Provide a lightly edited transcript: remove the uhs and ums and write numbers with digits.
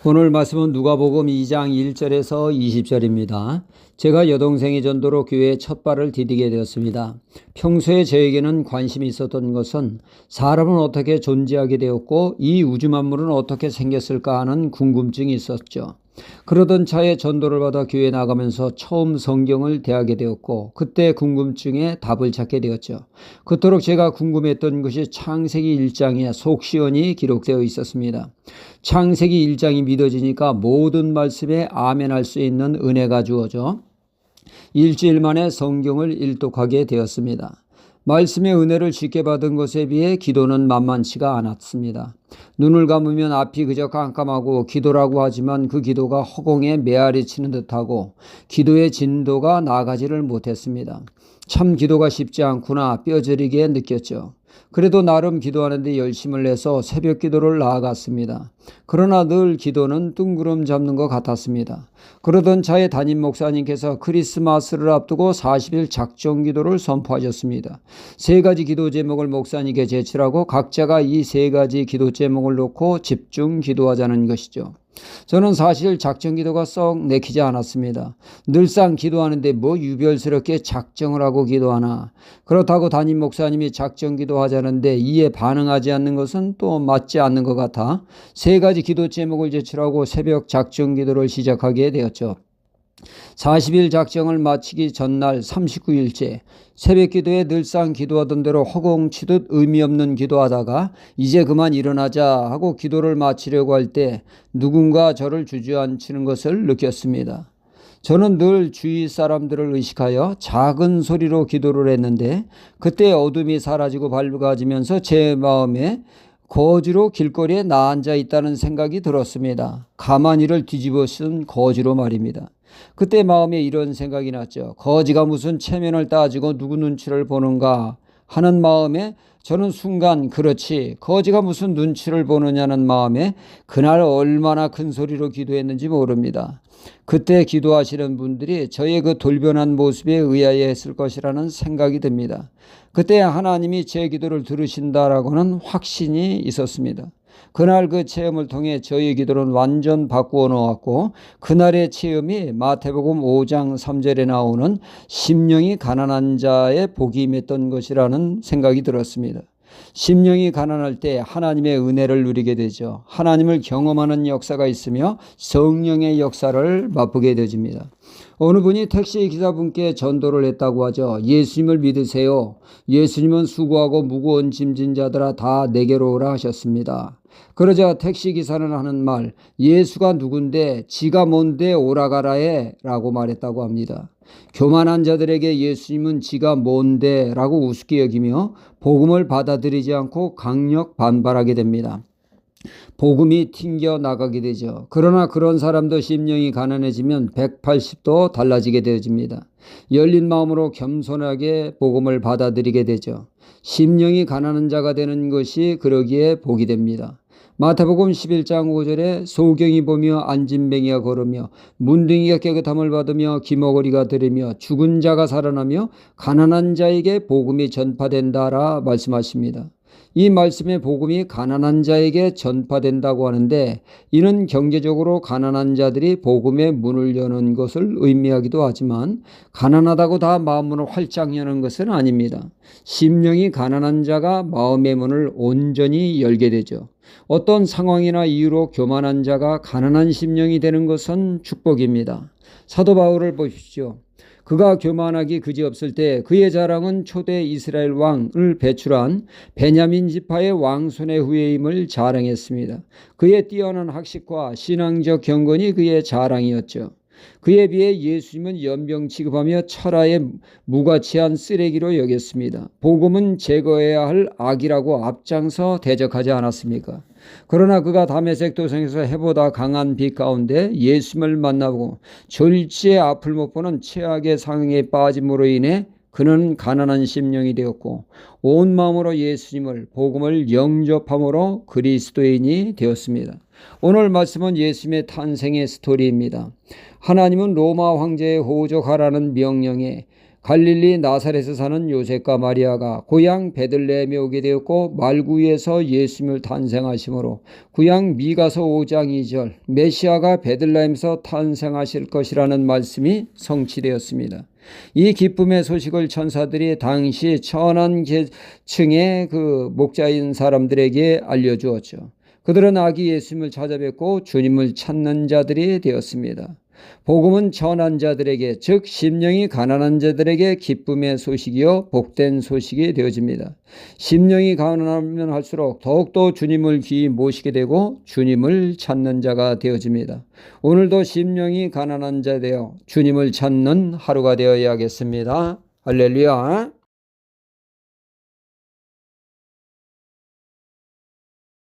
오늘 말씀은 누가복음 2장 1절에서 20절입니다. 제가 여동생의 전도로 교회에 첫 발을 디디게 되었습니다. 평소에 저에게는 관심이 있었던 것은 사람은 어떻게 존재하게 되었고 이 우주 만물은 어떻게 생겼을까 하는 궁금증이 있었죠. 그러던 차에 전도를 받아 교회에 나가면서 처음 성경을 대하게 되었고 그때 궁금증에 답을 찾게 되었죠. 그토록 제가 궁금했던 것이 창세기 1장에 속 시원히 기록되어 있었습니다. 창세기 1장이 믿어지니까 모든 말씀에 아멘할 수 있는 은혜가 주어져 일주일 만에 성경을 일독하게 되었습니다. 말씀의 은혜를 쉽게 받은 것에 비해 기도는 만만치가 않았습니다. 눈을 감으면 앞이 그저 깜깜하고 기도라고 하지만 그 기도가 허공에 메아리 치는 듯하고 기도의 진도가 나아가지를 못했습니다. 참 기도가 쉽지 않구나 뼈저리게 느꼈죠. 그래도 나름 기도하는데 열심을 내서 새벽 기도를 나아갔습니다. 그러나 늘 기도는 뜬구름 잡는 것 같았습니다. 그러던 차에 담임 목사님께서 크리스마스를 앞두고 40일 작정 기도를 선포하셨습니다. 세 가지 기도 제목을 목사님께 제출하고 각자가 이 세 가지 기도 제목을 놓고 집중 기도하자는 것이죠. 저는 사실 작정 기도가 썩 내키지 않았습니다. 늘상 기도하는데 뭐 유별스럽게 작정을 하고 기도하나. 그렇다고 담임 목사님이 작정 기도하자는데 이에 반응하지 않는 것은 또 맞지 않는 것 같아 세 가지 기도 제목을 제출하고 새벽 작정 기도를 시작하게 되었죠. 40일 작정을 마치기 전날 39일째 새벽 기도에 늘상 기도하던 대로 허공치듯 의미 없는 기도하다가 이제 그만 일어나자 하고 기도를 마치려고 할 때 누군가 저를 주저앉히는 것을 느꼈습니다. 저는 늘 주위 사람들을 의식하여 작은 소리로 기도를 했는데 그때 어둠이 사라지고 밝아지면서 제 마음에 거지로 길거리에 나앉아 있다는 생각이 들었습니다. 가만히를 뒤집어 쓴 거지로 말입니다. 그때 마음에 이런 생각이 났죠. 거지가 무슨 체면을 따지고 누구 눈치를 보는가 하는 마음에 저는 순간 그렇지 거지가 무슨 눈치를 보느냐는 마음에 그날 얼마나 큰 소리로 기도했는지 모릅니다. 그때 기도하시는 분들이 저의 그 돌변한 모습에 의아해 했을 것이라는 생각이 듭니다. 그때 하나님이 제 기도를 들으신다라고는 확신이 있었습니다. 그날 그 체험을 통해 저의 기도는 완전 바꾸어 놓았고 그날의 체험이 마태복음 5장 3절에 나오는 심령이 가난한 자의 복이 임했던 것이라는 생각이 들었습니다. 심령이 가난할 때 하나님의 은혜를 누리게 되죠. 하나님을 경험하는 역사가 있으며 성령의 역사를 맛보게 되집니다. 어느 분이 택시 기사분께 전도를 했다고 하죠. 예수님을 믿으세요. 예수님은 수고하고 무거운 짐진 자들아 다 내게로 오라 하셨습니다. 그러자 택시기사는 하는 말, 예수가 누군데 지가 뭔데 오라가라해 라고 말했다고 합니다. 교만한 자들에게 예수님은 지가 뭔데 라고 우습게 여기며 복음을 받아들이지 않고 강력 반발하게 됩니다. 복음이 튕겨 나가게 되죠. 그러나 그런 사람도 심령이 가난해지면 180도 달라지게 되어집니다. 열린 마음으로 겸손하게 복음을 받아들이게 되죠. 심령이 가난한 자가 되는 것이 그러기에 복이 됩니다. 마태복음 11장 5절에 소경이 보며 안진뱅이가 걸으며 문둥이가 깨끗함을 받으며 기머거리가 들으며 죽은 자가 살아나며 가난한 자에게 복음이 전파된다라 말씀하십니다. 이 말씀의 복음이 가난한 자에게 전파된다고 하는데 이는 경제적으로 가난한 자들이 복음의 문을 여는 것을 의미하기도 하지만 가난하다고 다 마음문을 활짝 여는 것은 아닙니다. 심령이 가난한 자가 마음의 문을 온전히 열게 되죠. 어떤 상황이나 이유로 교만한 자가 가난한 심령이 되는 것은 축복입니다. 사도 바울을 보십시오. 그가 교만하기 그지없을 때 그의 자랑은 초대 이스라엘 왕을 배출한 베냐민 지파의 왕손의 후예임을 자랑했습니다. 그의 뛰어난 학식과 신앙적 경건이 그의 자랑이었죠. 그에 비해 예수님은 연병 취급하며 철하에 무가치한 쓰레기로 여겼습니다. 복음은 제거해야 할 악이라고 앞장서 대적하지 않았습니까? 그러나 그가 다메섹 도성에서 해보다 강한 빛 가운데 예수님을 만나고 졸지에 앞을 못 보는 최악의 상황에 빠짐으로 인해 그는 가난한 심령이 되었고 온 마음으로 예수님을 복음을 영접함으로 그리스도인이 되었습니다. 오늘 말씀은 예수님의 탄생의 스토리입니다. 하나님은 로마 황제에 호적하라는 명령에 갈릴리 나사렛에 사는 요셉과 마리아가 고향 베들레헴에 오게 되었고 말구에서 예수님을 탄생하심으로 구약 미가서 5장 2절 메시아가 베들레헴에서 탄생하실 것이라는 말씀이 성취되었습니다. 이 기쁨의 소식을 천사들이 당시 천한 계층의 그 목자인 사람들에게 알려주었죠. 그들은 아기 예수님을 찾아뵙고 주님을 찾는 자들이 되었습니다. 복음은 천한 자들에게, 즉 심령이 가난한 자들에게 기쁨의 소식이요 복된 소식이 되어집니다. 심령이 가난하면 할수록 더욱더 주님을 귀히 모시게 되고 주님을 찾는 자가 되어집니다. 오늘도 심령이 가난한 자 되어 주님을 찾는 하루가 되어야겠습니다. 할렐루야.